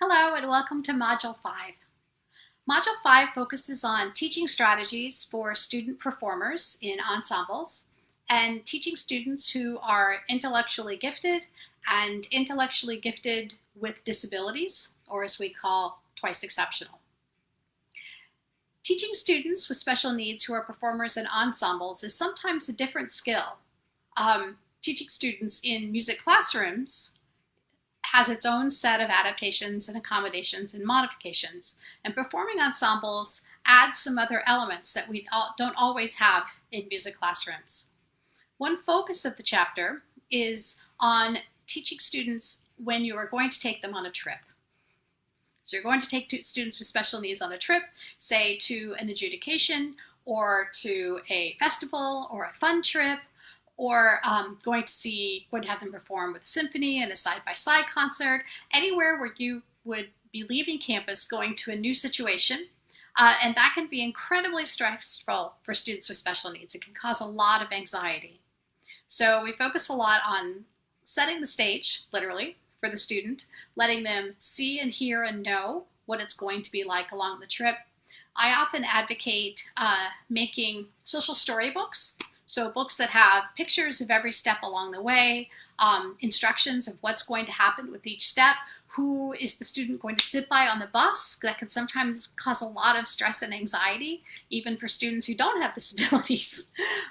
Hello and welcome to Module 5. Module 5 focuses on teaching strategies for student performers in ensembles and teaching students who are intellectually gifted and intellectually gifted with disabilities, or as we call twice exceptional. Teaching students with special needs who are performers in ensembles is sometimes a different skill. Teaching students in music classrooms has its own set of adaptations and accommodations and modifications. And performing ensembles adds some other elements that we don't always have in music classrooms. One focus of the chapter is on teaching students when you are going to take them on a trip. So you're going to take students with special needs on a trip, say to an adjudication or to a festival or a fun trip, or going to have them perform with a symphony and a side-by-side concert, anywhere where you would be leaving campus going to a new situation. And that can be incredibly stressful for students with special needs. It can cause a lot of anxiety. So we focus a lot on setting the stage, literally, for the student, letting them see and hear and know what it's going to be like along the trip. I often advocate making social storybooks. So books that have pictures of every step along the way, instructions of what's going to happen with each step, who is the student going to sit by on the bus. That can sometimes cause a lot of stress and anxiety, even for students who don't have disabilities.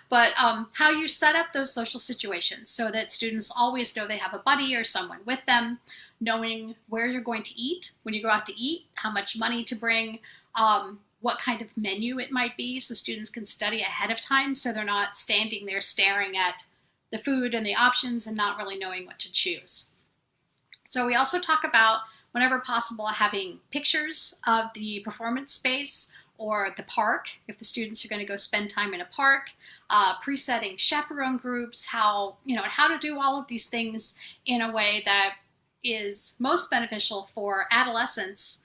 But how you set up those social situations so that students always know they have a buddy or someone with them, knowing where you're going to eat when you go out to eat, how much money to bring, what kind of menu it might be, so students can study ahead of time so they're not standing there staring at the food and the options and not really knowing what to choose. So we also talk about, whenever possible, having pictures of the performance space or the park, if the students are going to go spend time in a park, presetting chaperone groups, how to do all of these things in a way that is most beneficial for adolescents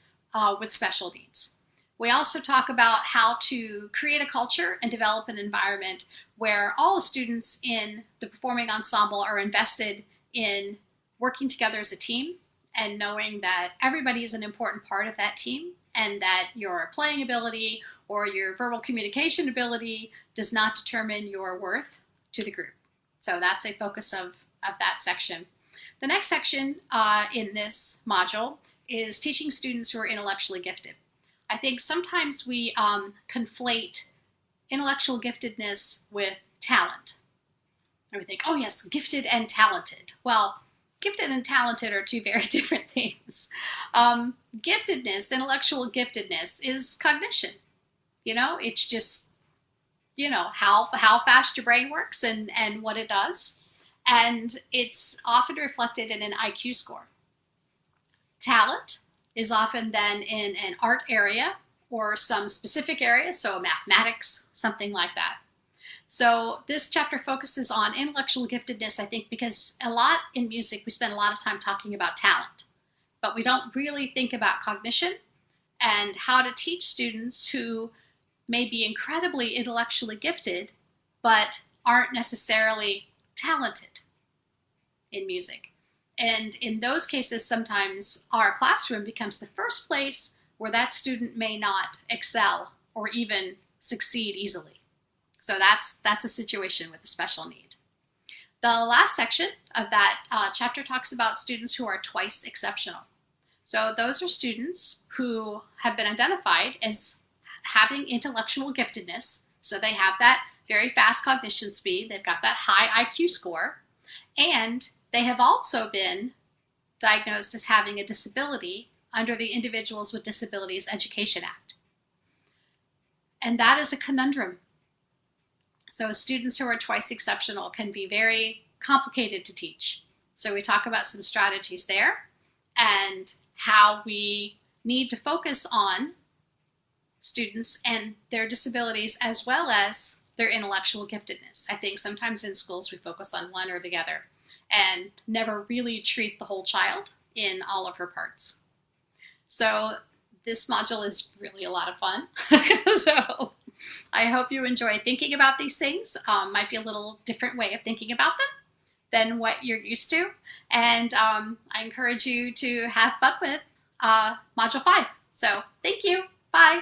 with special needs. We also talk about how to create a culture and develop an environment where all the students in the performing ensemble are invested in working together as a team and knowing that everybody is an important part of that team and that your playing ability or your verbal communication ability does not determine your worth to the group. So that's a focus of that section. The next section in this module is teaching students who are intellectually gifted. I think sometimes we conflate intellectual giftedness with talent. And we think, oh yes, gifted and talented. Well, gifted and talented are two very different things. Giftedness, intellectual giftedness, is cognition. It's just, how fast your brain works and what it does. And it's often reflected in an IQ score. Talent is often then in an art area or some specific area, so mathematics, something like that. So this chapter focuses on intellectual giftedness, I think, because a lot in music, we spend a lot of time talking about talent, but we don't really think about cognition and how to teach students who may be incredibly intellectually gifted, but aren't necessarily talented in music. And in those cases, sometimes our classroom becomes the first place where that student may not excel or even succeed easily. So that's a situation with a special need. The last section of that chapter talks about students who are twice exceptional. So those are students who have been identified as having intellectual giftedness. So they have that very fast cognition speed. They've got that high IQ score. And they have also been diagnosed as having a disability under the Individuals with Disabilities Education Act. And that is a conundrum. So students who are twice exceptional can be very complicated to teach. So we talk about some strategies there and how we need to focus on students and their disabilities as well as their intellectual giftedness. I think sometimes in schools we focus on one or the other and never really treat the whole child in all of her parts. So this module is really a lot of fun. So I hope you enjoy thinking about these things. Might be a little different way of thinking about them than what you're used to. And I encourage you to have fun with Module 5. So thank you. Bye.